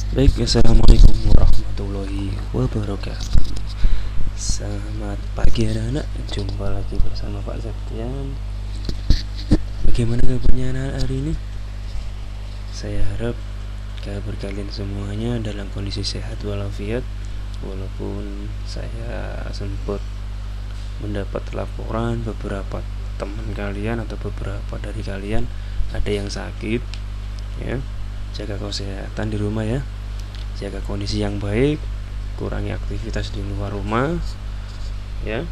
Baik, assalamualaikum warahmatullahi wabarakatuh. Selamat pagi anak-anak, jumpa lagi bersama Pak Septian. Bagaimana kabarnya anak-anak hari ini? Saya harap kabar kalian semuanya dalam kondisi sehat walafiat. Walaupun saya sempat mendapat laporan beberapa teman kalian atau beberapa dari kalian ada yang sakit, ya. Jaga kesehatan di rumah ya, jaga kondisi yang baik, kurangi aktivitas di luar rumah ya,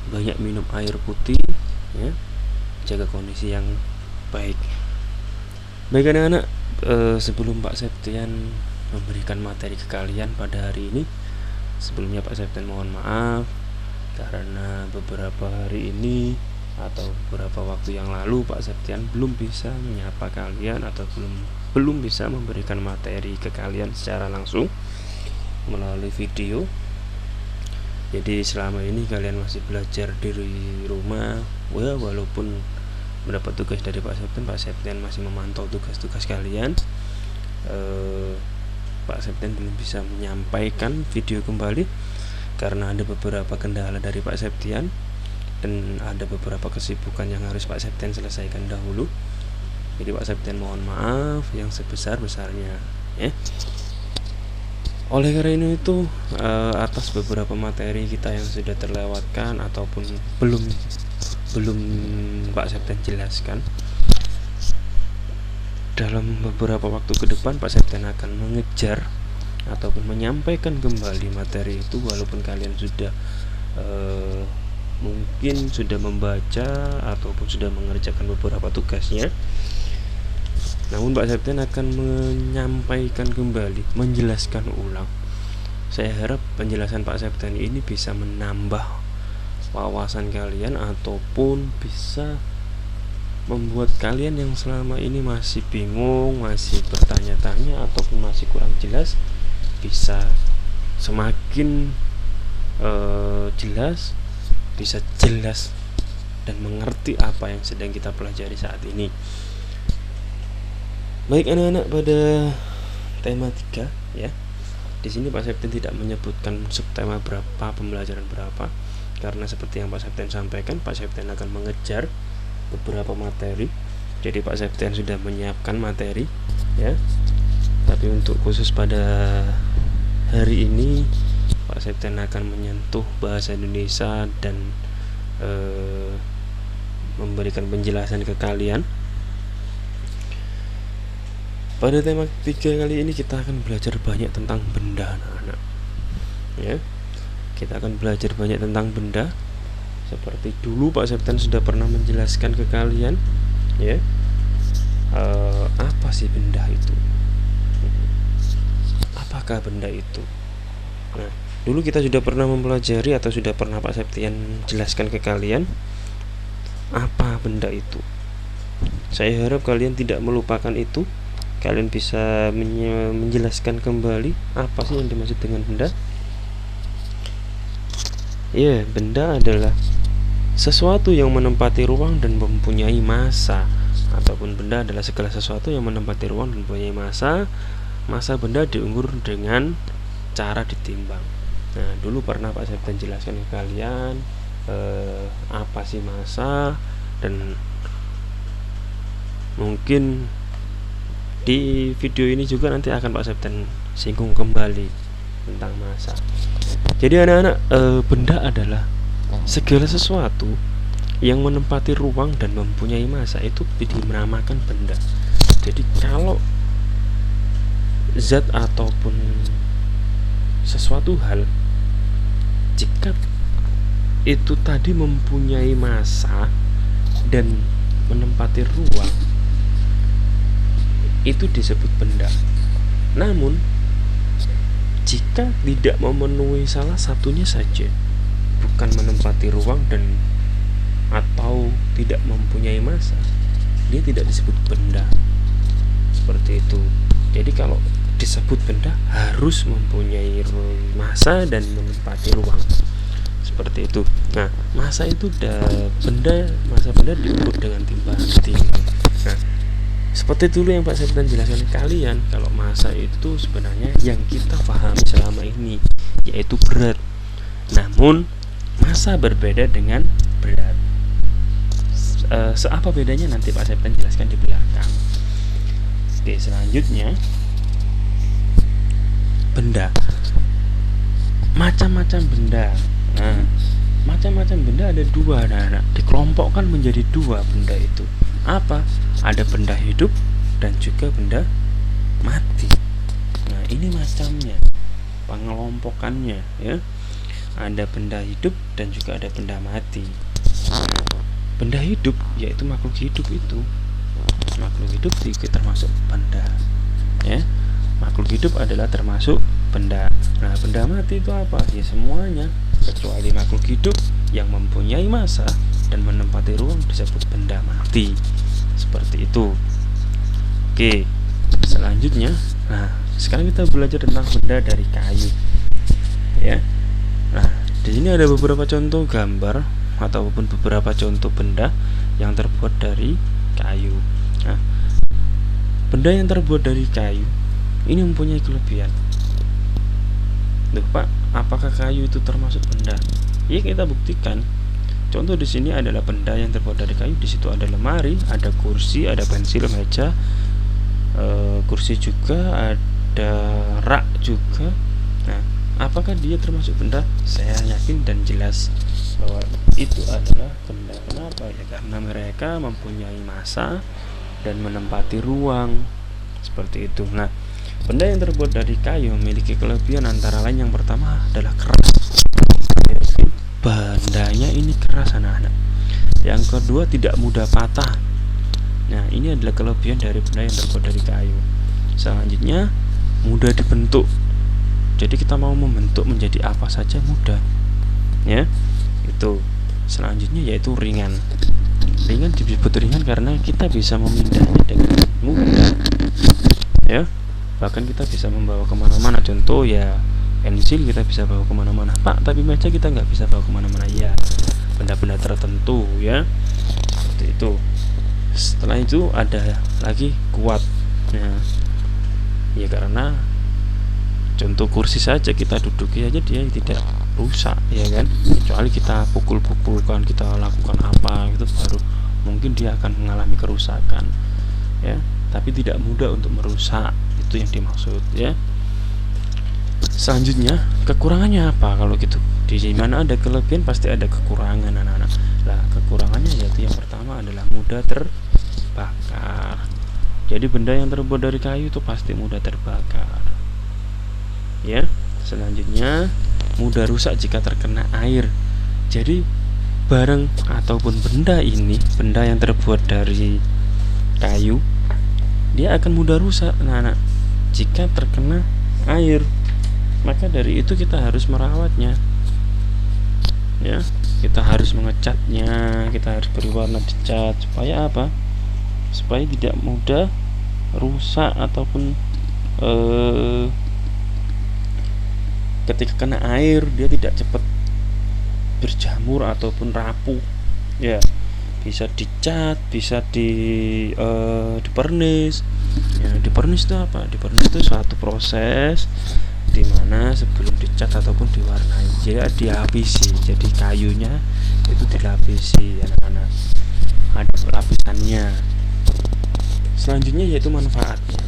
banyak minum air putih ya, jaga kondisi yang baik. Baik anak-anak, sebelum Pak Septian memberikan materi ke kalian pada hari ini, sebelumnya Pak Septian mohon maaf karena beberapa hari ini atau beberapa waktu yang lalu Pak Septian belum bisa menyapa kalian atau belum bisa memberikan materi ke kalian secara langsung melalui video. Jadi selama ini kalian masih belajar di rumah ya, walaupun mendapat tugas dari Pak Septian masih memantau tugas-tugas kalian. Pak Septian belum bisa menyampaikan video kembali karena ada beberapa kendala dari Pak Septian dan ada beberapa kesibukan yang harus Pak Septian selesaikan dahulu. Jadi Pak Septian mohon maaf yang sebesar-besarnya ya. Oleh karena itu, atas beberapa materi kita yang sudah terlewatkan ataupun belum Pak Septian jelaskan, dalam beberapa waktu ke depan Pak Septian akan mengejar ataupun menyampaikan kembali materi itu, walaupun kalian sudah mungkin sudah membaca ataupun sudah mengerjakan beberapa tugasnya, namun Pak Septian akan menyampaikan kembali, menjelaskan ulang. Saya harap penjelasan Pak Septian ini bisa menambah wawasan kalian ataupun bisa membuat kalian yang selama ini masih bingung, masih bertanya-tanya ataupun masih kurang jelas, bisa semakin jelas, bisa jelas dan mengerti apa yang sedang kita pelajari saat ini. Baik anak-anak, pada tema 3 ya. Di sini Pak Septian tidak menyebutkan subtema berapa, pembelajaran berapa, karena seperti yang Pak Septian sampaikan, Pak Septian akan mengejar beberapa materi. Jadi Pak Septian sudah menyiapkan materi ya. Tapi untuk khusus pada hari ini Pak Septian akan menyentuh bahasa Indonesia dan memberikan penjelasan ke kalian. Pada tema 3 kali ini kita akan belajar banyak tentang benda anak-anak ya. Kita akan belajar banyak tentang benda, seperti dulu Pak Septian sudah pernah menjelaskan ke kalian ya. Apa sih benda itu? Apakah benda itu? Nah, dulu kita sudah pernah mempelajari atau sudah pernah Pak Septian jelaskan ke kalian apa benda itu. Saya harap kalian tidak melupakan itu. Kalian bisa menjelaskan kembali apa sih yang dimaksud dengan benda. Ya, benda adalah sesuatu yang menempati ruang dan mempunyai massa, ataupun benda adalah segala sesuatu yang menempati ruang dan mempunyai massa. Massa benda diukur dengan cara ditimbang. Nah, dulu pernah Pak Septian jelaskan ke kalian apa sih massa, dan mungkin di video ini juga nanti akan Pak Septian singgung kembali tentang massa. Jadi anak-anak, benda adalah segala sesuatu yang menempati ruang dan mempunyai massa, itu dinamakan benda. Jadi kalau zat ataupun sesuatu hal, jika itu tadi mempunyai massa dan menempati ruang, itu disebut benda. Namun jika tidak memenuhi salah satunya saja, bukan menempati ruang dan atau tidak mempunyai massa, dia tidak disebut benda. Seperti itu. Jadi kalau disebut benda harus mempunyai massa dan menempati ruang. Seperti itu. Nah, massa itu massa benda diukur dengan timbangan. Nah, Seperti dulu yang Pak Septian jelaskan ke kalian, kalau massa itu sebenarnya yang kita pahami selama ini yaitu berat. Namun massa berbeda dengan berat. Seapa bedanya nanti Pak Septian jelaskan di belakang. Oke, selanjutnya benda. Macam-macam benda. Nah, macam-macam benda ada dua, anak-anak. Dikelompokkan menjadi dua benda itu. Apa? Ada benda hidup dan juga benda mati. Nah, ini macamnya, pengelompokannya, ya. Ada benda hidup dan juga ada benda mati. Nah, benda hidup yaitu makhluk hidup itu. Makhluk hidup juga termasuk benda, ya. Makhluk hidup adalah termasuk benda. Nah, benda mati itu apa? Ya semuanya kecuali makhluk hidup yang mempunyai massa dan menempati ruang disebut benda mati. Seperti itu. Oke, selanjutnya, nah sekarang kita belajar tentang benda dari kayu, ya. Nah, di sini ada beberapa contoh gambar ataupun beberapa contoh benda yang terbuat dari kayu. Nah, benda yang terbuat dari kayu ini mempunyai kelebihan. Loh, Pak, apakah kayu itu termasuk benda? Ya, kita buktikan. Contoh di sini adalah benda yang terbuat dari kayu. Di situ ada lemari, ada kursi, ada pensil, meja, kursi juga, ada rak juga. Nah, apakah dia termasuk benda? Saya yakin dan jelas bahwa itu adalah benda. Kenapa? Ya karena mereka mempunyai massa dan menempati ruang. Seperti itu. Nah, benda yang terbuat dari kayu memiliki kelebihan antara lain yang pertama adalah keras. Bandanya ini keras, anak-anak. Yang kedua, tidak mudah patah. Nah, ini adalah kelebihan dari benda yang terbuat dari kayu. Selanjutnya, mudah dibentuk. Jadi kita mau membentuk menjadi apa saja mudah, ya. Itu. Selanjutnya yaitu ringan. Ringan disebut ringan karena kita bisa memindahnya dengan mudah, ya. Bahkan kita bisa membawa kemana-mana. Contoh ya, pensil kita bisa bawa kemana-mana. Pak, tapi meja kita nggak bisa bawa kemana-mana. Ya, benda-benda tertentu, ya. Seperti itu. Setelah itu ada lagi kuat. Nah, ya karena contoh kursi saja kita duduki aja dia tidak rusak, ya kan. Kecuali kita pukul-pukulkan, kita lakukan apa itu baru mungkin dia akan mengalami kerusakan, ya. Tapi tidak mudah untuk merusak, itu yang dimaksud, ya. Selanjutnya, kekurangannya apa kalau gitu? Di mana ada kelebihan pasti ada kekurangan, anak-anak. Nah, kekurangannya yaitu yang pertama adalah mudah terbakar. Jadi benda yang terbuat dari kayu itu pasti mudah terbakar, ya. Selanjutnya, mudah rusak jika terkena air. Jadi barang ataupun benda ini, benda yang terbuat dari kayu, dia akan mudah rusak, anak-anak, jika terkena air. Maka dari itu kita harus merawatnya, ya. Kita harus mengecatnya, kita harus beri warna dicat supaya apa? Supaya tidak mudah rusak ataupun ketika kena air dia tidak cepat berjamur ataupun rapuh, ya. Bisa dicat, bisa dipernis. Ya, dipernis itu apa? Dipernis itu suatu proses di mana sebelum dicat ataupun diwarnai, jadi dilapisi. Jadi kayunya itu dilapisi, anak-anak. Ada lapisannya. Selanjutnya yaitu manfaatnya.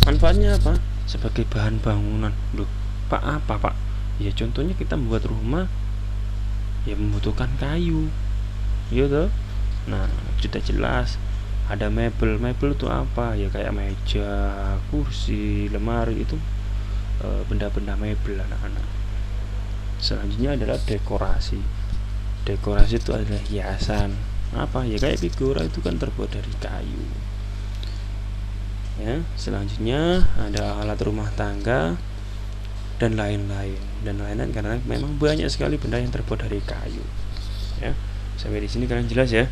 Manfaatnya apa? Sebagai bahan bangunan. Loh, Pak, apa, Pak? Ya contohnya kita membuat rumah ya membutuhkan kayu, gitu. Nah, sudah jelas. Ada mebel. Mebel itu apa? Ya kayak meja, kursi, lemari, itu benda-benda mebel, anak-anak. Selanjutnya adalah dekorasi. Dekorasi itu adalah hiasan. Apa? Ya kayak figura itu kan terbuat dari kayu, ya. Selanjutnya ada alat rumah tangga dan lain-lain karena memang banyak sekali benda yang terbuat dari kayu, ya. Sampai di sini kalian jelas, ya.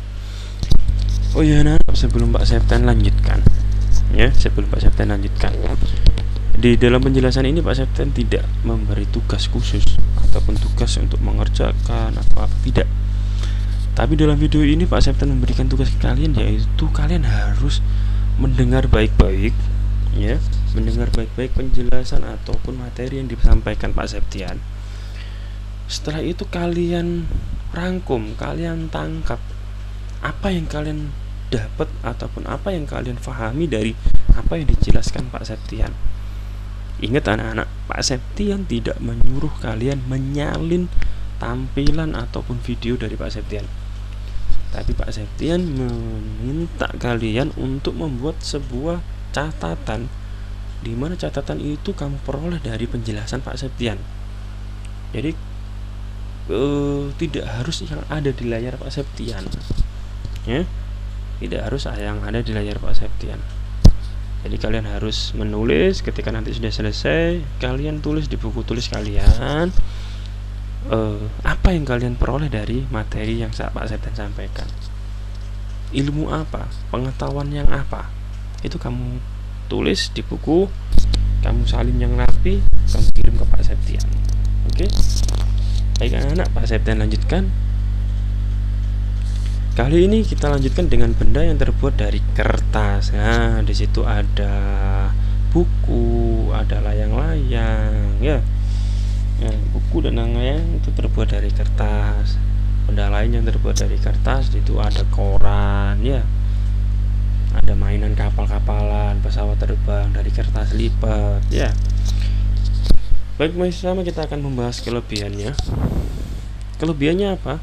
Oh iya, nah, sebelum Pak Septian lanjutkan, di dalam penjelasan ini Pak Septian tidak memberi tugas khusus ataupun tugas untuk mengerjakan apa-apa, tidak. Tapi dalam video ini Pak Septian memberikan tugas ke kalian, yaitu kalian harus mendengar baik-baik, ya, mendengar baik-baik penjelasan ataupun materi yang disampaikan Pak Septian. Setelah itu kalian rangkum, kalian tangkap apa yang kalian dapat ataupun apa yang kalian pahami dari apa yang dijelaskan Pak Septian. Ingat anak-anak, Pak Septian tidak menyuruh kalian menyalin tampilan ataupun video dari Pak Septian. Tapi Pak Septian meminta kalian untuk membuat sebuah catatan, di mana catatan itu kamu peroleh dari penjelasan Pak Septian. Jadi tidak harus yang ada di layar Pak Septian, ya, tidak harus yang ada di layar Pak Septian. Jadi kalian harus menulis. Ketika nanti sudah selesai, kalian tulis di buku tulis kalian apa yang kalian peroleh dari materi yang Pak Septian sampaikan. Ilmu apa, pengetahuan yang apa, itu kamu tulis di buku, kamu salin yang rapi, kamu kirim ke Pak Septian. Oke? Baik anak-anak, Pak Septian lanjutkan. Kali ini kita lanjutkan dengan benda yang terbuat dari kertas. Nah, di situ ada buku, ada layang-layang, ya. Nah, buku dan layang itu terbuat dari kertas. Benda lain yang terbuat dari kertas itu ada koran, ya. Ada mainan kapal-kapalan, pesawat terbang dari kertas lipat, ya. Baik, masih sama kita akan membahas kelebihannya. Kelebihannya apa?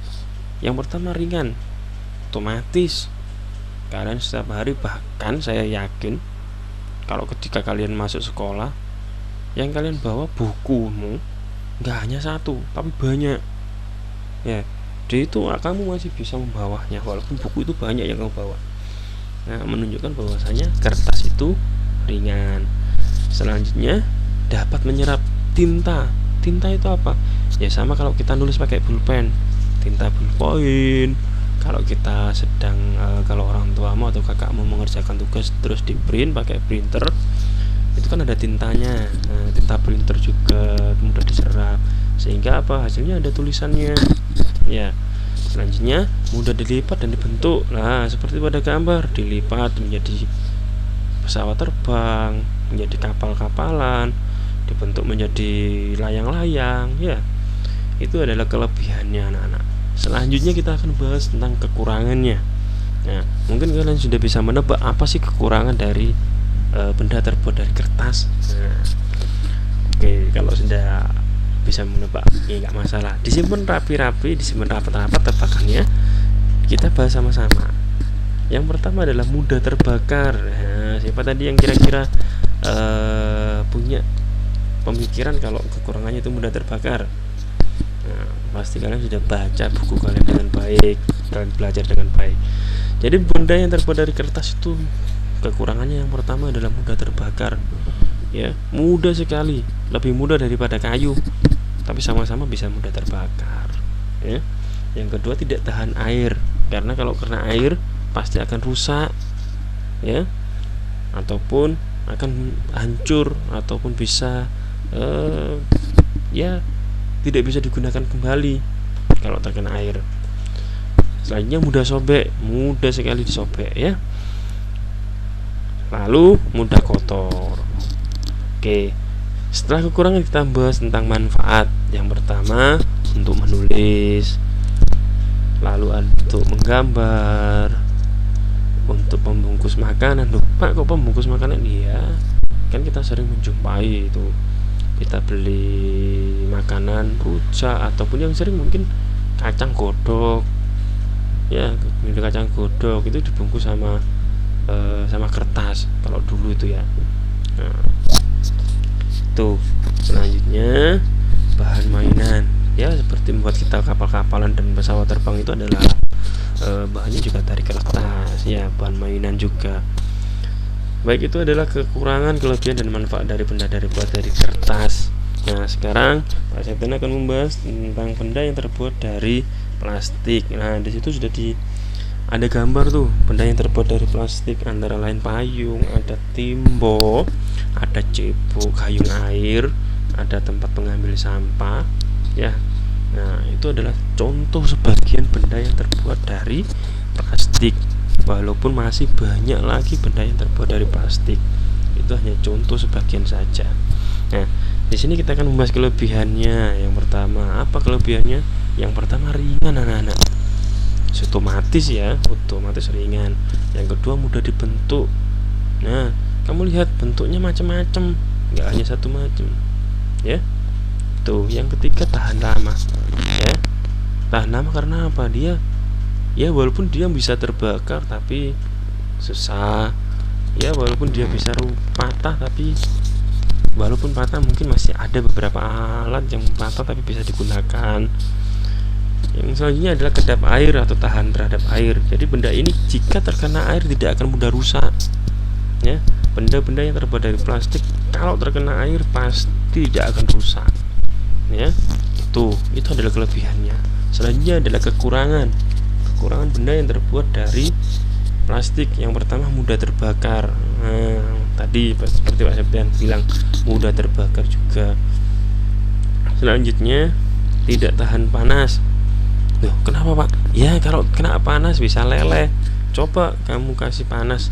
Yang pertama ringan, otomatis. Kalian setiap hari, bahkan saya yakin kalau ketika kalian masuk sekolah, yang kalian bawa bukumu nggak hanya satu, tapi banyak, ya. Jadi itu kamu masih bisa membawanya walaupun buku itu banyak yang kamu bawa. Nah, menunjukkan bahwasanya kertas itu ringan. Selanjutnya, dapat menyerap tinta. Tinta itu apa? Ya sama kalau kita nulis pakai pulpen, tinta ballpoint. Kalau kita sedang kalau orang tuamu atau kakakmu mengerjakan tugas terus di print pakai printer, itu kan ada tintanya. Nah, tinta printer juga mudah diserap, sehingga apa, hasilnya ada tulisannya, ya. Selanjutnya mudah dilipat dan dibentuk. Nah, seperti pada gambar, dilipat menjadi pesawat terbang, menjadi kapal-kapalan, dibentuk menjadi layang-layang, ya. Itu adalah kelebihannya anak-anak. Selanjutnya kita akan bahas tentang kekurangannya. Nah, mungkin kalian sudah bisa menebak apa sih kekurangan dari benda terbuat dari kertas. Nah, oke, kalau sudah bisa menebak, ya nggak masalah. Disimpan rapi-rapi, disimpan rapat-rapat tebakannya. Kita bahas sama-sama. Yang pertama adalah mudah terbakar. Nah, siapa tadi yang kira-kira punya pemikiran kalau kekurangannya itu mudah terbakar? Nah, pasti kalian sudah baca buku kalian dengan baik, kalian belajar dengan baik. Jadi benda yang terbuat dari kertas itu kekurangannya yang pertama adalah mudah terbakar, ya, mudah sekali, lebih mudah daripada kayu, tapi sama-sama bisa mudah terbakar, ya. Yang kedua, tidak tahan air, karena kalau kena air pasti akan rusak, ya, ataupun akan hancur, ataupun bisa ya tidak bisa digunakan kembali kalau terkena air. Selanjutnya mudah sobek, mudah sekali disobek, ya. Lalu mudah kotor. Oke, setelah kekurangan kita bahas tentang manfaat. Yang pertama untuk menulis, lalu untuk menggambar, untuk pembungkus makanan. Loh, Pak, kok pembungkus makanan? Iya, kan kita sering menjumpai itu. Kita beli makanan rujak ataupun yang sering mungkin kacang godok, ya, beli kacang godok itu dibungkus sama kertas kalau dulu itu, ya. Nah, tuh. Selanjutnya bahan mainan, ya, seperti membuat kita kapal-kapalan dan pesawat terbang itu adalah bahannya juga dari kertas, ya, bahan mainan juga. Baik, itu adalah kekurangan, kelebihan dan manfaat dari benda terbuat dari kertas. Nah, sekarang Pak Septian akan membahas tentang benda yang terbuat dari plastik. Nah, di situ sudah ada gambar tuh benda yang terbuat dari plastik, antara lain payung, ada timbo, ada cebok, gayung air, ada tempat pengambil sampah, ya. Nah, itu adalah contoh sebagian benda yang terbuat dari plastik. Walaupun masih banyak lagi benda yang terbuat dari plastik. Itu hanya contoh sebagian saja. Nah, di sini kita akan membahas kelebihannya. Yang pertama, apa kelebihannya? Yang pertama, ringan anak-anak. Otomatis ya, otomatis ringan. Yang kedua, mudah dibentuk. Nah, kamu lihat bentuknya macam-macam, nggak hanya satu macam. Ya. Tuh, yang ketiga, tahan lama. Ya. Tahan lama karena apa? Dia ya walaupun dia bisa terbakar tapi susah. Ya, walaupun dia bisa patah tapi walaupun patah mungkin masih ada beberapa alat yang patah tapi bisa digunakan. Yang selanjutnya adalah kedap air atau tahan terhadap air. Jadi benda ini jika terkena air tidak akan mudah rusak. Ya, benda-benda yang terbuat dari plastik kalau terkena air pasti tidak akan rusak. Ya, itu adalah kelebihannya. Selanjutnya adalah kekurangan. Kekurangan benda yang terbuat dari plastik. Yang pertama, mudah terbakar. Nah, tadi seperti Pak Septian bilang, mudah terbakar juga. Selanjutnya, tidak tahan panas. Loh, kenapa Pak? Ya, kalau kena panas bisa leleh. Coba kamu kasih panas,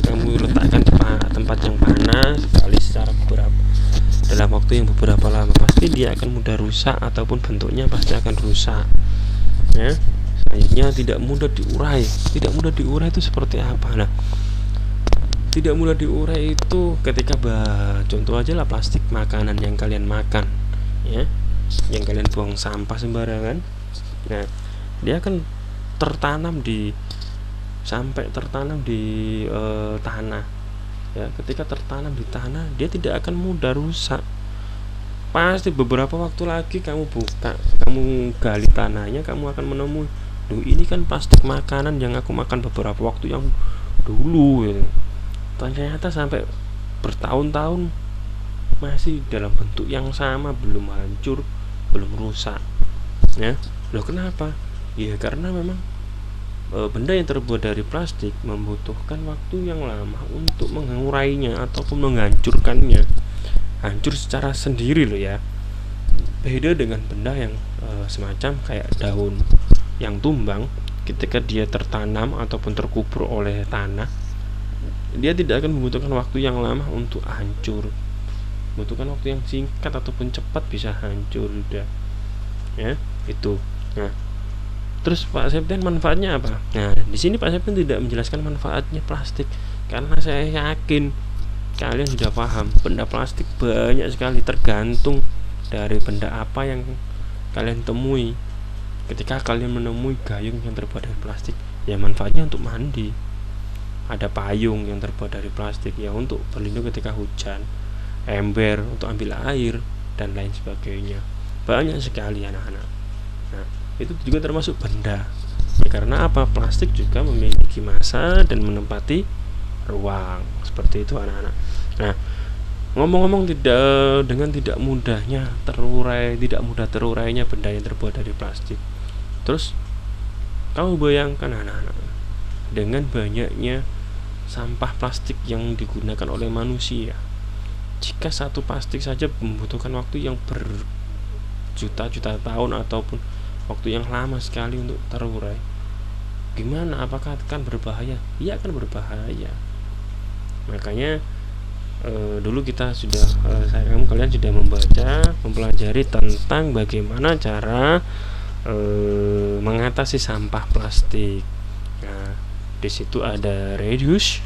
kamu letakkan di tempat yang panas kali secara dalam waktu yang beberapa lama, pasti dia akan mudah rusak ataupun bentuknya pasti akan rusak. Ya. Selanjutnya, tidak mudah diurai. Tidak mudah diurai itu seperti apa? Nah, tidak mudah diurai itu ketika contoh aja lah plastik makanan yang kalian makan, ya, yang kalian buang sampah sembarangan. Nah, dia akan tertanam di tanah. Ya, ketika tertanam di tanah, dia tidak akan mudah rusak. Pasti beberapa waktu lagi kamu gali tanahnya, kamu akan menemui, duh, ini kan plastik makanan yang aku makan beberapa waktu yang dulu. Ya. Ternyata sampai bertahun-tahun masih dalam bentuk yang sama, belum hancur, belum rusak. Ya, loh kenapa? Ya karena memang benda yang terbuat dari plastik membutuhkan waktu yang lama untuk mengurainya ataupun menghancurkannya. Hancur secara sendiri loh ya. Beda dengan benda yang semacam kayak daun yang tumbang, ketika dia tertanam ataupun terkubur oleh tanah, dia tidak akan membutuhkan waktu yang lama untuk hancur. Membutuhkan waktu yang singkat ataupun cepat bisa hancur udah. Ya, itu. Nah, terus Pak Septian manfaatnya apa? Nah, di sini Pak Septian tidak menjelaskan manfaatnya plastik karena saya yakin kalian sudah paham. Benda plastik banyak sekali, tergantung dari benda apa yang kalian temui. Ketika kalian menemui gayung yang terbuat dari plastik, ya manfaatnya untuk mandi. Ada payung yang terbuat dari plastik, ya untuk berlindung ketika hujan. Ember untuk ambil air dan lain sebagainya. Banyak sekali anak-anak. Nah, itu juga termasuk benda. Ya, karena apa? Plastik juga memiliki massa dan menempati ruang. Seperti itu anak-anak. Nah, ngomong-ngomong tidak mudah terurainya benda yang terbuat dari plastik. Terus kamu bayangkan anak-anak, dengan banyaknya sampah plastik yang digunakan oleh manusia, jika satu plastik saja membutuhkan waktu yang berjuta-juta tahun ataupun waktu yang lama sekali untuk terurai, gimana? Apakah akan berbahaya? Iya, akan berbahaya. Makanya dulu kita sudah kalian sudah mempelajari tentang bagaimana cara mengatasi sampah plastik. Nah, di situ ada reduce,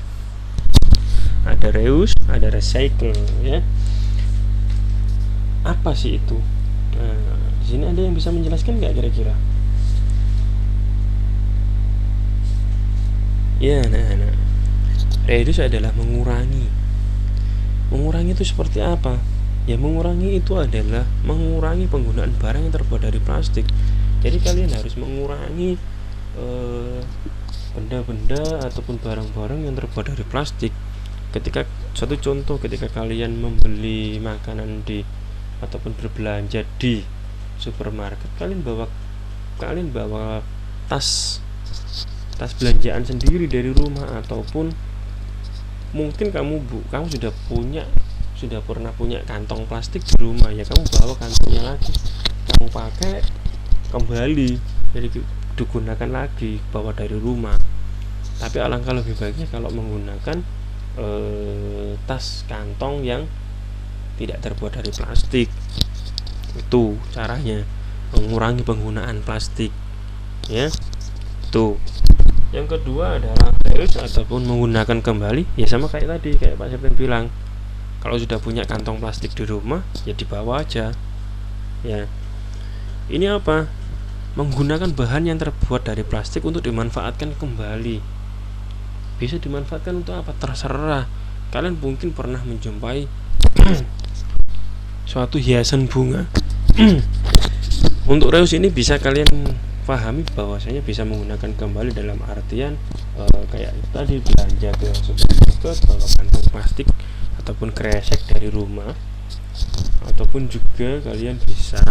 ada reuse, ada recycle, ya. Apa sih itu? Nah, di sini ada yang bisa menjelaskan nggak kira-kira? Ya, nah. Reduce adalah mengurangi. Mengurangi itu seperti apa? Ya, mengurangi itu adalah mengurangi penggunaan barang yang terbuat dari plastik. Jadi kalian harus mengurangi benda-benda ataupun barang-barang yang terbuat dari plastik. Ketika suatu contoh, ketika kalian membeli makanan ataupun berbelanja di supermarket, kalian bawa tas belanjaan sendiri dari rumah, ataupun mungkin kamu sudah punya sudah pernah punya kantong plastik di rumah, ya kamu bawa kantongnya lagi, kamu pakai kembali, jadi digunakan lagi, bawa dari rumah. Tapi alangkah lebih baiknya kalau menggunakan tas kantong yang tidak terbuat dari plastik. Itu caranya mengurangi penggunaan plastik, ya. Tuh. Yang kedua adalah reuse ataupun menggunakan kembali, ya sama kayak tadi, kayak Pak Septian bilang. Kalau sudah punya kantong plastik di rumah, ya dibawa aja. Ya. Ini apa? Menggunakan bahan yang terbuat dari plastik untuk dimanfaatkan kembali. Bisa dimanfaatkan untuk apa? Terserah. Kalian mungkin pernah menjumpai suatu hiasan bunga. Untuk reuse ini bisa kalian pahami bahwasanya bisa menggunakan kembali dalam artian kayak tadi, belanja ke supermarket bawa kantong plastik ataupun kresek dari rumah, ataupun juga kalian bisa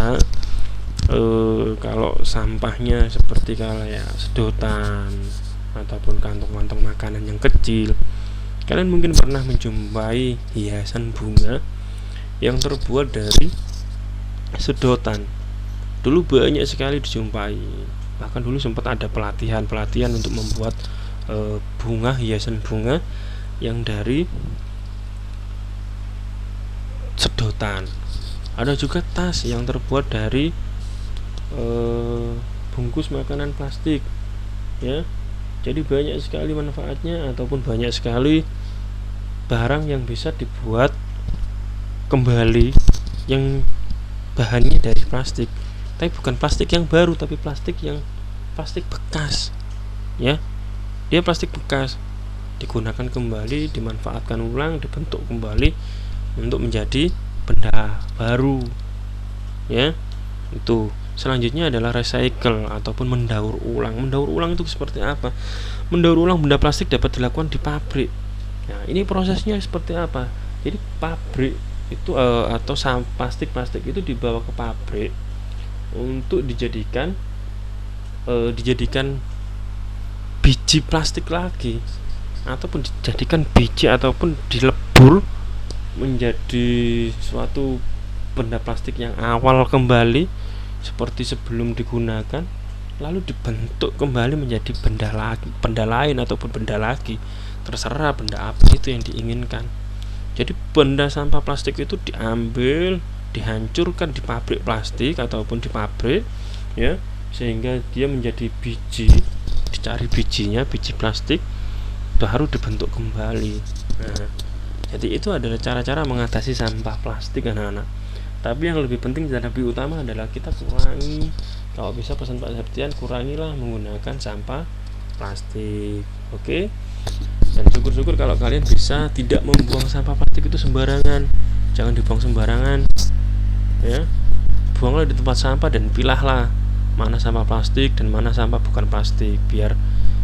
kalau sampahnya seperti kayak sedotan ataupun kantong-kantong makanan yang kecil, kalian mungkin pernah menjumpai hiasan bunga yang terbuat dari sedotan. Dulu banyak sekali dijumpai, bahkan dulu sempat ada pelatihan untuk membuat bunga, hiasan bunga yang dari sedotan. Ada juga tas yang terbuat dari bungkus makanan plastik, ya. Jadi banyak sekali manfaatnya, ataupun banyak sekali barang yang bisa dibuat kembali yang bahannya dari plastik, tapi bukan plastik yang baru, tapi plastik bekas, ya. Dia plastik bekas digunakan kembali, dimanfaatkan ulang, dibentuk kembali untuk menjadi benda baru, ya. Itu selanjutnya adalah recycle ataupun mendaur ulang. Mendaur ulang itu seperti apa? Mendaur ulang benda plastik dapat dilakukan di pabrik. Nah, ini prosesnya seperti apa? Jadi pabrik itu atau plastik itu dibawa ke pabrik untuk dijadikan biji plastik lagi, ataupun dijadikan biji ataupun dilebur menjadi suatu benda plastik yang awal kembali seperti sebelum digunakan, lalu dibentuk kembali menjadi benda lain ataupun benda lagi, terserah benda apa itu yang diinginkan. Jadi benda sampah plastik itu diambil, dihancurkan di pabrik plastik ataupun di pabrik, ya, sehingga dia menjadi biji, dicari bijinya, biji plastik, baru dibentuk kembali. Nah, jadi itu adalah cara-cara mengatasi sampah plastik, anak-anak. Tapi yang lebih penting dan lebih utama adalah kita kurangi, kalau bisa pesan Pak Septian, kurangilah menggunakan sampah plastik. Oke? Dan syukur-syukur kalau kalian bisa tidak membuang sampah plastik itu sembarangan. Jangan dibuang sembarangan, ya. Buanglah di tempat sampah dan pilahlah mana sampah plastik dan mana sampah bukan plastik, biar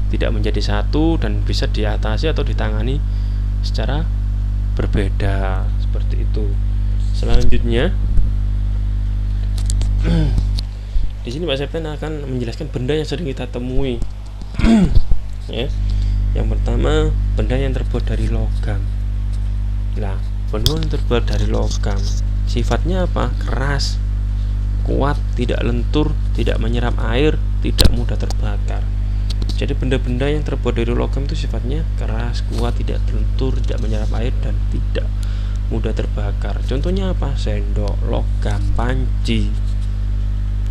tidak menjadi satu dan bisa diatasi atau ditangani secara berbeda, seperti itu. Selanjutnya di sini Pak Septian akan menjelaskan benda yang sering kita temui. Ya. Yang pertama, benda yang terbuat dari logam. Nah, benda yang terbuat dari logam sifatnya apa? Keras, kuat, tidak lentur, tidak menyerap air, tidak mudah terbakar. Jadi benda-benda yang terbuat dari logam itu sifatnya keras, kuat, tidak lentur, tidak menyerap air, dan tidak mudah terbakar. Contohnya apa? Sendok, logam, panci,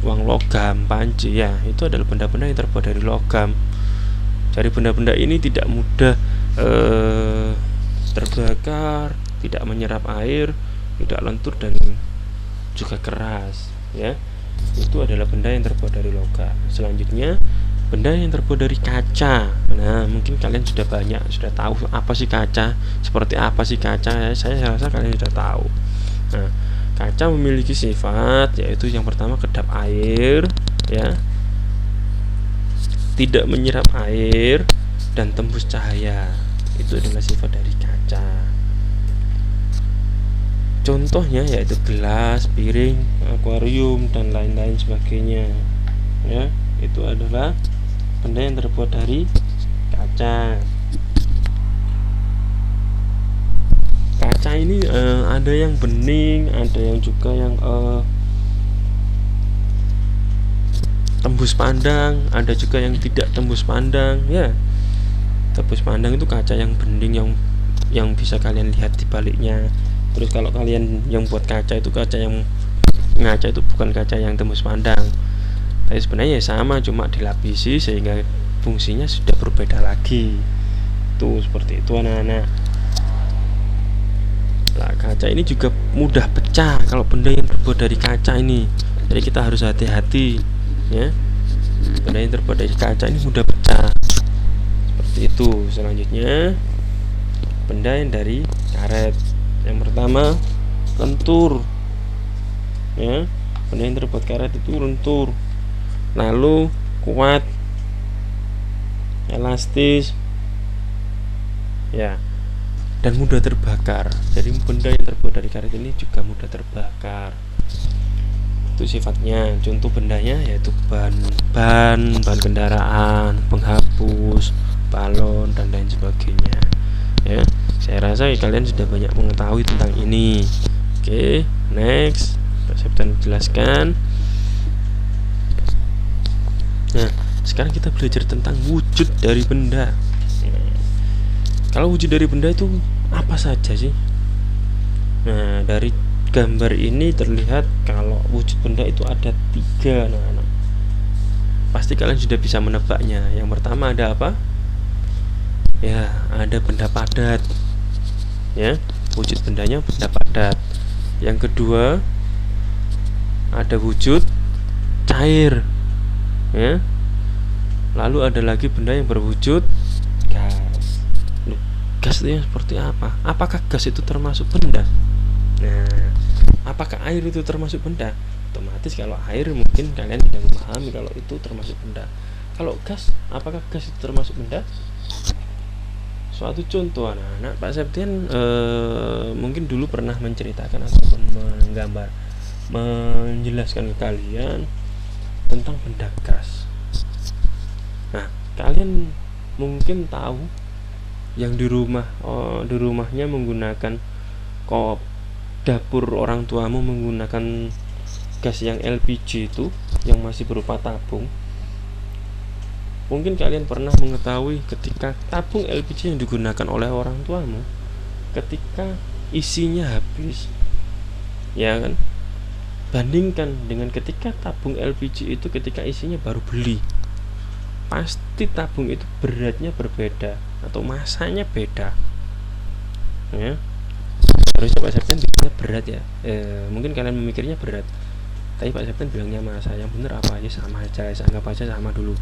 uang logam, panci, ya, itu adalah benda-benda yang terbuat dari logam. Jadi benda-benda ini tidak mudah terbakar, tidak menyerap air, tidak lentur, dan juga keras, ya. Itu adalah benda yang terbuat dari logam. Selanjutnya, benda yang terbuat dari kaca. Nah, mungkin kalian sudah tahu apa sih kaca, seperti apa sih kaca. Saya rasa kalian sudah tahu. Nah, kaca memiliki sifat, yaitu yang pertama kedap air, ya, tidak menyerap air, dan tembus cahaya. Itu adalah sifat dari kaca. Contohnya yaitu gelas, piring, akuarium, dan lain-lain sebagainya, ya. Itu adalah benda yang terbuat dari kaca. Kaca ini ada yang bening, ada yang juga yang tembus pandang, ada juga yang tidak tembus pandang ya. Tembus pandang itu kaca yang bening yang bisa kalian lihat di baliknya. Terus kalau kalian yang buat kaca itu kaca yang ngaca itu bukan kaca yang tembus pandang. Tapi sebenarnya ya sama, cuma dilapisi sehingga fungsinya sudah berbeda lagi. Tuh seperti itu anak-anak. Nah, kaca ini juga mudah pecah kalau benda yang terbuat dari kaca ini. Jadi kita harus hati-hati ya. Benda yang terbuat dari kaca ini mudah pecah. Seperti itu. Selanjutnya benda yang dari karet. Yang pertama lentur. Ya, benda yang terbuat karet itu lentur. Lalu kuat, elastis. Ya. Dan mudah terbakar. Jadi benda yang terbuat dari karet ini juga mudah terbakar. Itu sifatnya. Contoh bendanya yaitu ban kendaraan, penghapus, balon dan lain sebagainya. Ya, saya rasa kalian sudah banyak mengetahui tentang ini. Oke, next. Pak Septian jelaskan. Nah, sekarang kita belajar tentang wujud dari benda. Kalau wujud dari benda itu apa saja sih? Nah, dari gambar ini terlihat kalau wujud benda itu ada 3 anak-anak. Pasti kalian sudah bisa menebaknya. Yang pertama ada apa? Ya, ada benda padat. Ya, wujud bendanya benda padat. Yang kedua ada wujud cair. Ya. Lalu ada lagi benda yang berwujud gas. Gas itu yang seperti apa? Apakah gas itu termasuk benda? Nah, apakah air itu termasuk benda? Otomatis kalau air mungkin kalian tidak memahami kalau itu termasuk benda. Kalau gas, apakah gas itu termasuk benda? Suatu contoh anak-anak, Pak Septian mungkin dulu pernah menceritakan ataupun menjelaskan ke kalian tentang benda gas. Nah, kalian mungkin tahu yang di rumahnya menggunakan dapur orang tuamu menggunakan gas yang LPG itu yang masih berupa tabung. Mungkin kalian pernah mengetahui ketika tabung LPG yang digunakan oleh orang tuamu ketika isinya habis, ya kan? Bandingkan dengan ketika tabung LPG itu ketika isinya baru beli. Pasti tabung itu beratnya berbeda atau masanya beda. Ya. Harusnya Pak Septian bilangnya berat ya. Mungkin kalian memikirnya berat, tapi Pak Septian bilangnya masa. Yang benar apa aja sama aja, anggap aja sama dulu.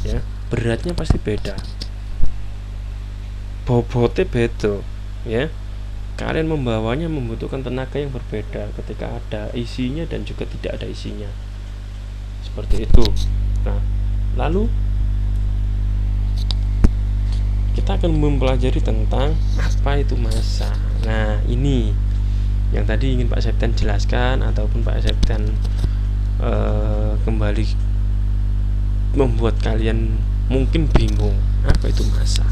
Ya, beratnya pasti beda. Bobotnya beda, ya. Kalian membawanya membutuhkan tenaga yang berbeda ketika ada isinya dan juga tidak ada isinya. Seperti itu. Nah, lalu kita akan mempelajari tentang apa itu massa. Nah, ini yang tadi ingin Pak Septian jelaskan ataupun Pak Septian kembali membuat kalian mungkin bingung apa itu massa.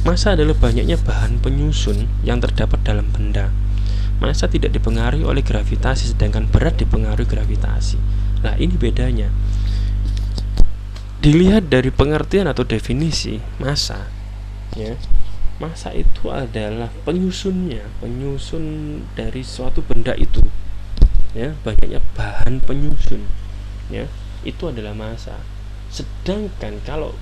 Massa adalah banyaknya bahan penyusun yang terdapat dalam benda. Massa tidak dipengaruhi oleh gravitasi, sedangkan berat dipengaruhi gravitasi. Nah, ini bedanya. Dilihat dari pengertian atau definisi massa, ya. Massa itu adalah penyusun dari suatu benda itu. Ya, banyaknya bahan penyusun. Ya, itu adalah massa. Sedangkan kalau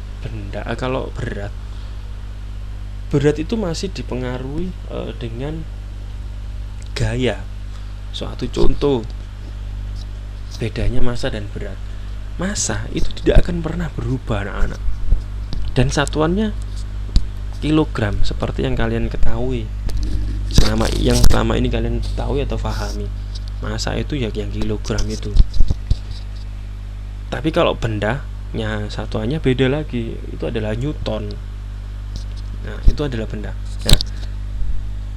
berat itu masih dipengaruhi dengan gaya. Suatu contoh bedanya massa dan berat. Massa itu tidak akan pernah berubah anak-anak. Dan satuannya kilogram seperti yang kalian ketahui selama ini kalian ketahui atau pahami. Massa itu ya yang kilogram itu. Tapi kalau bendanya satuannya beda lagi, itu adalah newton. Nah, itu adalah benda. Nah,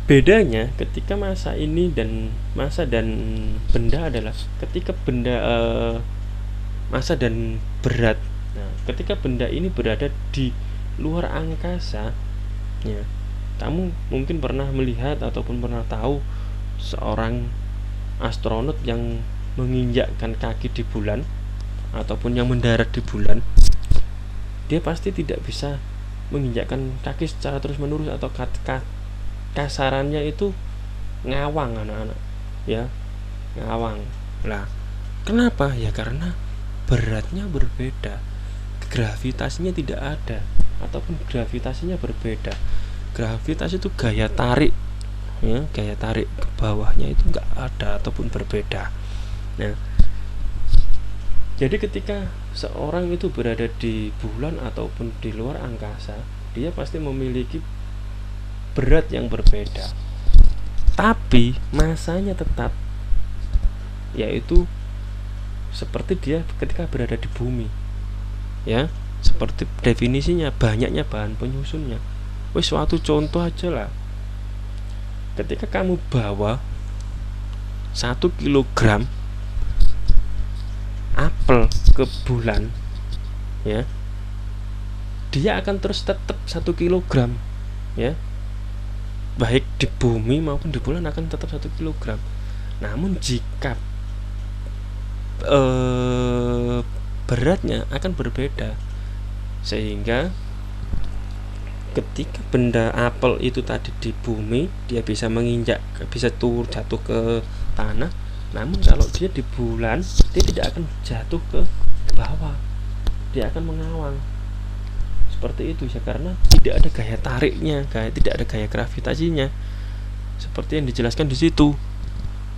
bedanya ketika massa dan benda adalah ketika benda massa dan berat. Nah, ketika benda ini berada di luar angkasa, ya, Kamu mungkin pernah melihat ataupun pernah tahu seorang astronot yang menginjakkan kaki di bulan ataupun yang mendarat di bulan. Dia pasti tidak bisa menginjakkan kaki secara terus menerus, atau kasarannya itu ngawang anak-anak, ya, ngawang. Lah, kenapa? Ya karena beratnya berbeda, gravitasinya tidak ada, ataupun gravitasinya berbeda. Gravitasi itu gaya tarik, ya, gaya tarik ke bawahnya itu enggak ada ataupun berbeda. Nah, jadi ketika seorang itu berada di bulan ataupun di luar angkasa, dia pasti memiliki berat yang berbeda, tapi masanya tetap, yaitu seperti dia ketika berada di bumi, ya, seperti definisinya, banyaknya bahan penyusunnya. Suatu contoh aja lah, ketika kamu bawa 1 kilogram apel ke bulan, ya, dia akan terus tetap 1 kilogram, ya, baik di bumi maupun di bulan akan tetap 1 kilogram. Namun jika beratnya akan berbeda, sehingga ketika benda apel itu tadi di bumi, dia bisa menginjak, bisa jatuh ke tanah. Namun kalau dia di bulan, dia tidak akan jatuh ke bawah, dia akan mengawang. Seperti itu ya, karena tidak ada gaya tariknya, tidak ada gaya gravitasinya. Seperti yang dijelaskan di situ,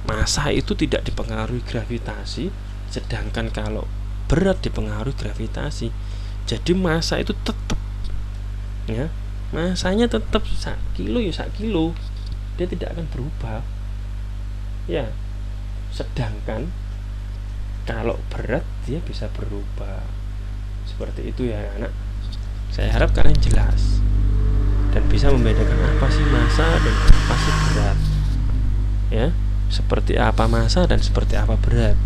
massa itu tidak dipengaruhi gravitasi, sedangkan kalau berat dipengaruhi gravitasi. Jadi massa itu tetap, ya, massanya tetap 1 kilo ya 1 kilo, dia tidak akan berubah, ya. Sedangkan kalau berat dia bisa berubah. Seperti itu ya anak. Saya harap kalian jelas dan bisa membedakan apa sih massa dan apa sih berat, ya, seperti apa massa dan seperti apa berat.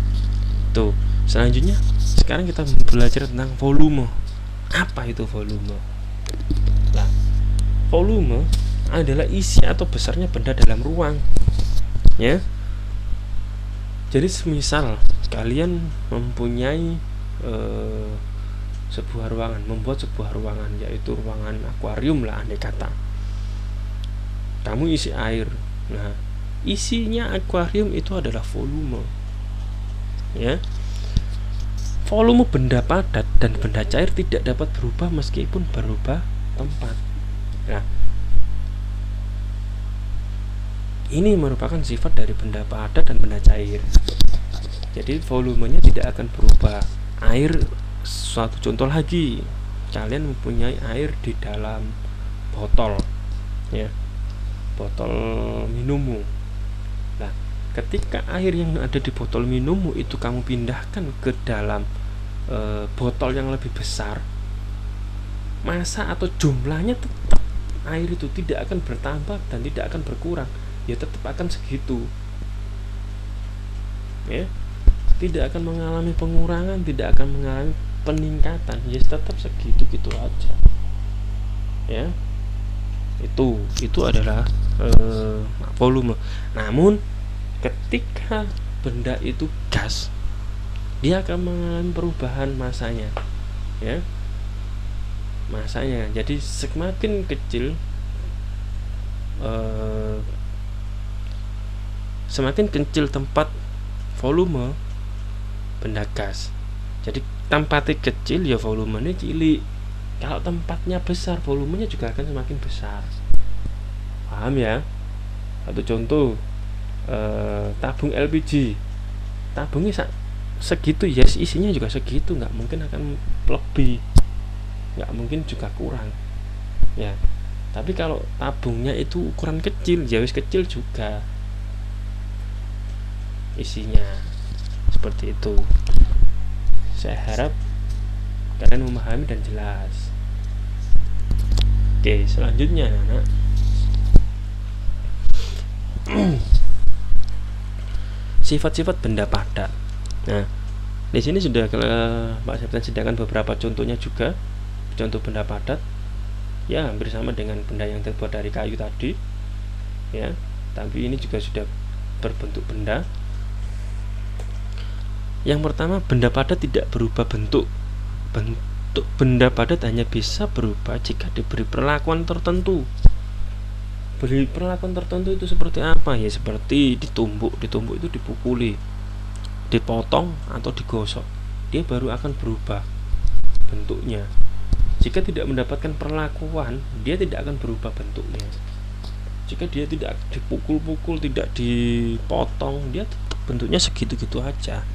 Tuh, selanjutnya sekarang kita belajar tentang volume. Apa itu volume? Nah, volume adalah isi atau besarnya benda dalam ruang, ya. Jadi semisal kalian mempunyai sebuah ruangan, membuat sebuah ruangan, yaitu ruangan akuarium lah andai kata. Kamu isi air. Nah, isinya akuarium itu adalah volume, ya. Volume benda padat dan benda cair tidak dapat berubah meskipun berubah tempat. Nah, ini merupakan sifat dari benda padat dan benda cair. Jadi volumenya tidak akan berubah. Air, suatu contoh lagi, kalian mempunyai air di dalam botol, ya, botol minummu. Nah, ketika air yang ada di botol minummu itu kamu pindahkan ke dalam botol yang lebih besar, massa atau jumlahnya tetap, air itu tidak akan bertambah dan tidak akan berkurang, ya tetap akan segitu, ya, tidak akan mengalami pengurangan, tidak akan mengalami peningkatan, ya tetap segitu-gitu aja, ya. Itu adalah volume. Namun ketika benda itu gas, dia akan mengalami perubahan massanya, ya, massanya. Jadi semakin kecil tempat volume benda gas. Jadi tempatnya kecil ya volumenya cilik. Kalau tempatnya besar, volumenya juga akan semakin besar. Paham ya? Satu contoh, tabung LPG, tabungnya segitu, ya isinya juga segitu, nggak mungkin akan lebih, nggak mungkin juga kurang, ya. Tapi kalau tabungnya itu ukuran kecil, ya wis kecil juga isinya. Seperti itu. Saya harap kalian memahami dan jelas. Oke, selanjutnya anak. Sifat-sifat benda padat. Nah, di sini sudah Pak Septian sediakan beberapa contohnya juga, contoh benda padat, ya hampir sama dengan benda yang terbuat dari kayu tadi ya, tapi ini juga sudah berbentuk benda. Yang pertama, benda padat tidak berubah bentuk. Bentuk benda padat hanya bisa berubah jika diberi perlakuan tertentu. Beri perlakuan tertentu itu seperti apa? Ya seperti ditumbuk itu dipukuli, dipotong atau digosok, dia baru akan berubah bentuknya. Jika tidak mendapatkan perlakuan, dia tidak akan berubah bentuknya. Jika dia tidak dipukul-pukul, tidak dipotong, dia tetap bentuknya segitu-gitu aja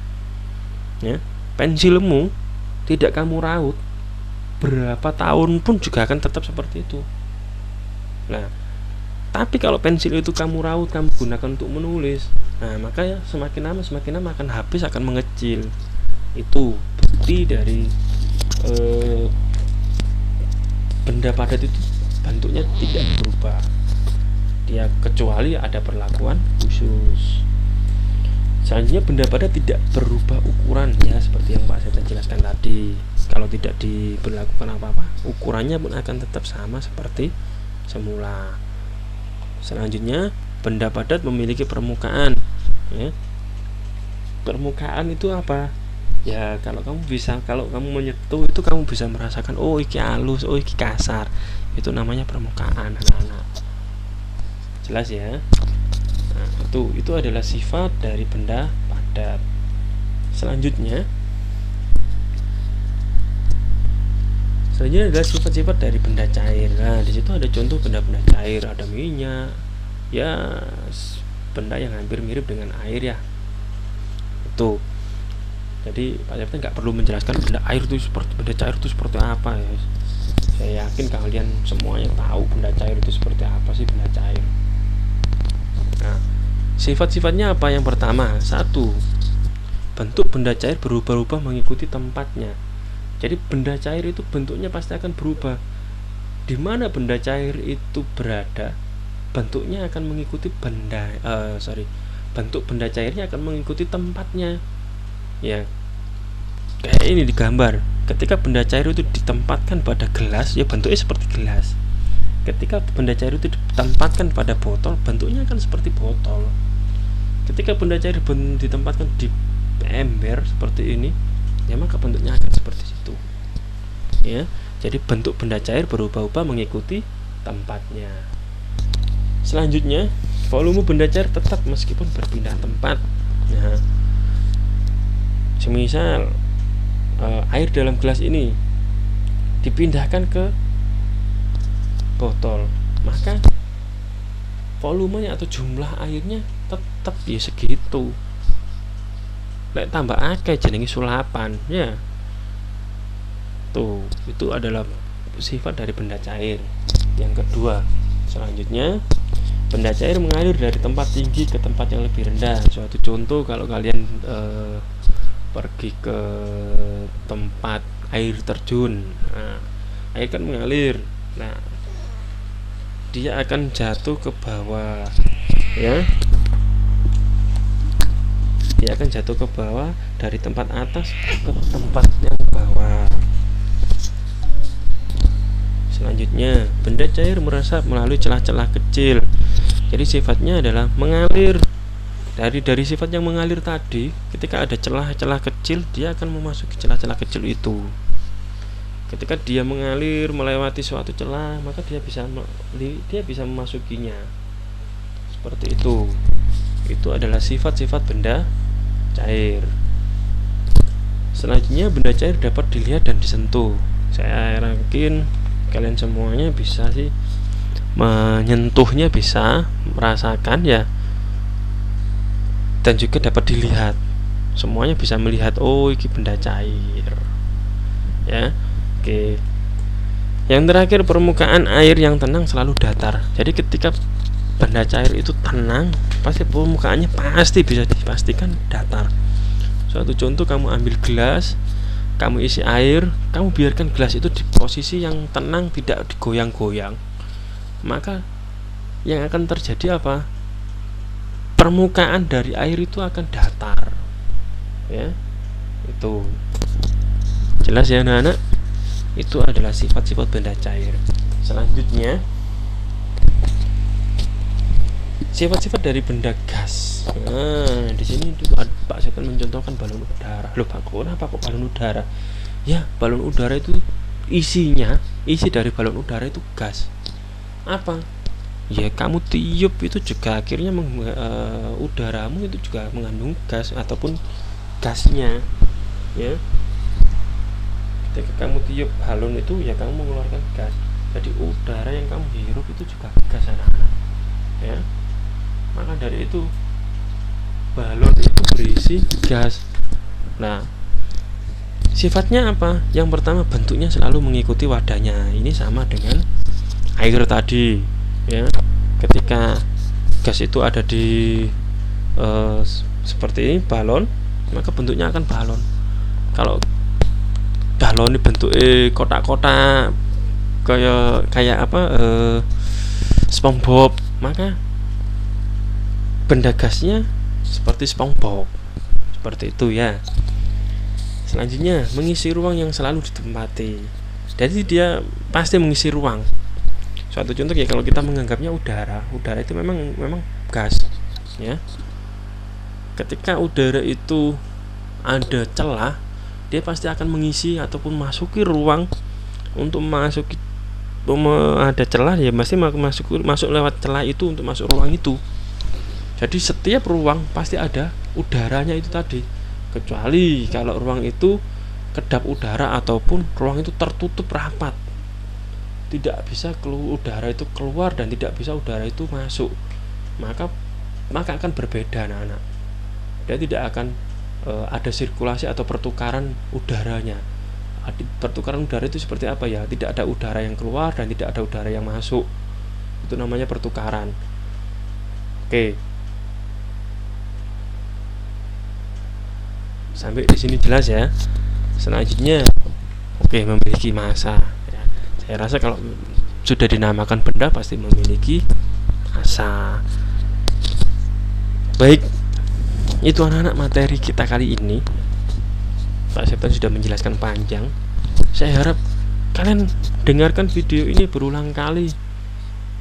ya. Pensilmu tidak kamu raut, berapa tahun pun juga akan tetap seperti itu. Nah, tapi kalau pensil itu kamu raut, kamu gunakan untuk menulis, nah maka ya semakin lama akan habis, akan mengecil. Itu bukti dari benda padat itu bentuknya tidak berubah, dia kecuali ada perlakuan khusus. Selanjutnya, benda padat tidak berubah ukuran ya, seperti yang Pak Seta jelaskan tadi. Kalau tidak diberlakukan apa-apa, ukurannya pun akan tetap sama seperti semula. Selanjutnya, benda padat memiliki permukaan ya. Permukaan itu apa? Ya kalau kamu menyentuh itu kamu bisa merasakan, oh iki halus, oh iki kasar. Itu namanya permukaan, anak-anak. Jelas ya? Nah, itu adalah sifat dari benda padat. Selanjutnya adalah sifat-sifat dari benda cair. Nah, di situ ada contoh benda-benda cair, ada minyak, ya benda yang hampir mirip dengan air ya. Itu. Jadi Pak Septa nggak perlu menjelaskan benda cair itu seperti apa ya. Saya yakin kalian semuanya tahu benda cair itu seperti apa sih benda cair. Nah, sifat-sifatnya apa? Yang pertama, 1. Bentuk benda cair berubah-ubah mengikuti tempatnya. Jadi benda cair itu bentuknya pasti akan berubah. Di mana benda cair itu berada, bentuknya akan mengikuti bentuk benda cairnya akan mengikuti tempatnya. Ya, kayak ini digambar. Ketika benda cair itu ditempatkan pada gelas, ya bentuknya seperti gelas. Ketika benda cair itu ditempatkan pada botol, bentuknya akan seperti botol. Ketika benda cair ditempatkan di ember seperti ini, ya maka bentuknya akan seperti itu. Ya, jadi bentuk benda cair berubah-ubah mengikuti tempatnya. Selanjutnya, volume benda cair tetap meskipun berpindah tempat. Nah, semisal air dalam gelas ini dipindahkan ke botol, maka volumenya atau jumlah airnya tetap ya segitu. Lek tambah akeh jenenge sulapan ya. Tuh, itu adalah sifat dari benda cair. Yang kedua, selanjutnya benda cair mengalir dari tempat tinggi ke tempat yang lebih rendah. Suatu contoh, kalau kalian pergi ke tempat air terjun, nah, air kan mengalir. Nah, dia akan jatuh ke bawah ya. Dia akan jatuh ke bawah dari tempat atas ke tempat yang bawah. Selanjutnya, benda cair meresap melalui celah-celah kecil. Jadi sifatnya adalah mengalir. Dari sifat yang mengalir tadi, ketika ada celah-celah kecil, dia akan memasuki celah-celah kecil itu. Ketika dia mengalir melewati suatu celah, maka dia bisa memasukinya. Seperti itu. Itu adalah sifat-sifat benda cair. Selanjutnya, benda cair dapat dilihat dan disentuh. Saya yakin kalian semuanya bisa sih menyentuhnya, bisa merasakan ya, dan juga dapat dilihat. Semuanya bisa melihat, oh ini benda cair ya. Oke. Yang terakhir, permukaan air yang tenang selalu datar. Jadi ketika benda cair itu tenang, pasti permukaannya pasti bisa dipastikan datar. Suatu contoh, kamu ambil gelas, kamu isi air, kamu biarkan gelas itu di posisi yang tenang, tidak digoyang-goyang, maka yang akan terjadi apa? Permukaan dari air itu akan datar ya. Itu jelas ya anak-anak. Itu adalah sifat-sifat benda cair. Selanjutnya, sifat-sifat dari benda gas. Nah, di sini Pak Septian mencontohkan balon udara. Loh Pak, kenapa kok balon udara? Ya, balon udara itu isi dari balon udara itu gas. Apa? Ya kamu tiup itu juga akhirnya udaramu itu juga mengandung gas ataupun gasnya. Ya. Ketika kamu tiup balon itu ya kamu mengeluarkan gas. Jadi udara yang kamu hirup itu juga gas anak-anak. Ya. Maka dari itu balon itu berisi gas. Nah, sifatnya apa? Yang pertama, bentuknya selalu mengikuti wadahnya. Ini sama dengan air tadi, ya. Ketika gas itu ada di seperti ini balon, maka bentuknya akan balon. Kalau balon ini bentuknya kotak-kotak kayak apa? SpongeBob, maka benda gasnya seperti SpongeBob. Seperti itu ya. Selanjutnya, mengisi ruang yang selalu ditempati. Jadi dia pasti mengisi ruang. Suatu contoh ya, kalau kita menganggapnya udara itu memang gas, ya. Ketika udara itu ada celah, dia pasti akan mengisi ataupun masuki ruang. Untuk ada celah ya pasti masuk lewat celah itu untuk masuk ruang itu. Jadi setiap ruang pasti ada udaranya itu tadi. Kecuali kalau ruang itu kedap udara ataupun ruang itu tertutup rapat. Tidak bisa udara itu keluar dan tidak bisa udara itu masuk. Maka akan berbeda anak-anak. Dia tidak akan ada sirkulasi atau pertukaran udaranya. Pertukaran udara itu seperti apa ya? Tidak ada udara yang keluar dan tidak ada udara yang masuk. Itu namanya pertukaran. Oke. Sampai di sini jelas ya. Selanjutnya, memiliki massa. Ya, saya rasa kalau sudah dinamakan benda pasti memiliki massa. Baik, itu anak-anak materi kita kali ini. Pak Septian sudah menjelaskan panjang. Saya harap kalian dengarkan video ini berulang kali.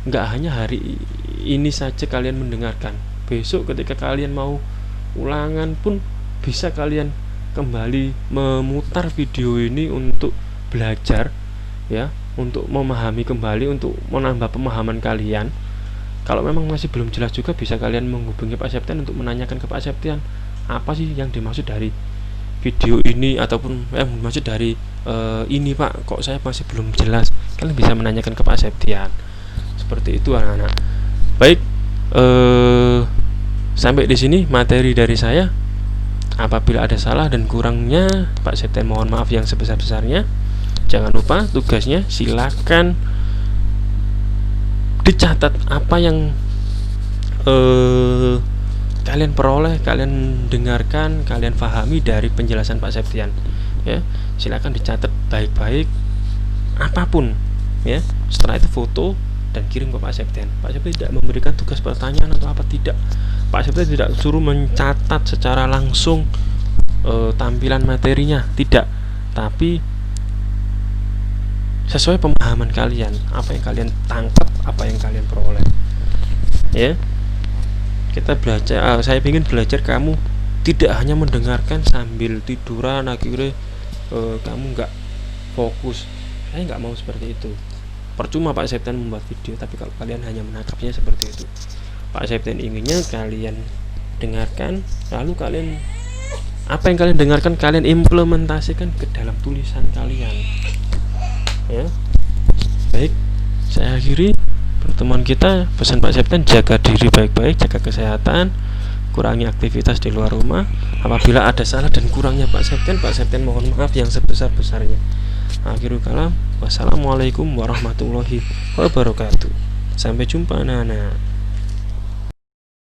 Nggak hanya hari ini saja kalian mendengarkan. Besok ketika kalian mau ulangan pun bisa kalian kembali memutar video ini untuk belajar, ya, untuk memahami kembali, untuk menambah pemahaman kalian. Kalau memang masih belum jelas juga bisa kalian menghubungi Pak Septian untuk menanyakan ke Pak Septian apa sih yang dimaksud dari video ini ataupun maksud dari ini Pak, kok saya masih belum jelas. Kalian bisa menanyakan ke Pak Septian. Seperti itu anak-anak. Baik, sampai di sini materi dari saya. Apabila ada salah dan kurangnya, Pak Septian mohon maaf yang sebesar-besarnya. Jangan lupa tugasnya silakan dicatat apa yang kalian peroleh, kalian dengarkan, kalian pahami dari penjelasan Pak Septian. Ya, silakan dicatat baik-baik apapun. Ya, setelah itu foto dan kirim ke Pak Septian. Pak Septian tidak memberikan tugas pertanyaan atau apa, tidak. Pak Septian tidak suruh mencatat secara langsung tampilan materinya, tidak. Tapi sesuai pemahaman kalian, apa yang kalian tangkap, apa yang kalian peroleh. Ya, kita belajar. Saya ingin belajar kamu tidak hanya mendengarkan sambil tiduran, akhirnya kamu nggak fokus. Saya nggak mau seperti itu. Percuma Pak Septian membuat video, tapi kalau kalian hanya menangkapnya seperti itu. Pak Septian inginnya kalian dengarkan, lalu kalian apa yang kalian dengarkan kalian implementasikan ke dalam tulisan kalian. Ya, baik, saya akhiri pertemuan kita. Pesan Pak Septian, jaga diri baik-baik, jaga kesehatan, kurangi aktivitas di luar rumah. Apabila ada salah dan kurangnya Pak Septian mohon maaf yang sebesar-besarnya. Akhirul kalam, wassalamualaikum warahmatullahi wabarakatuh. Sampai jumpa anak-anak.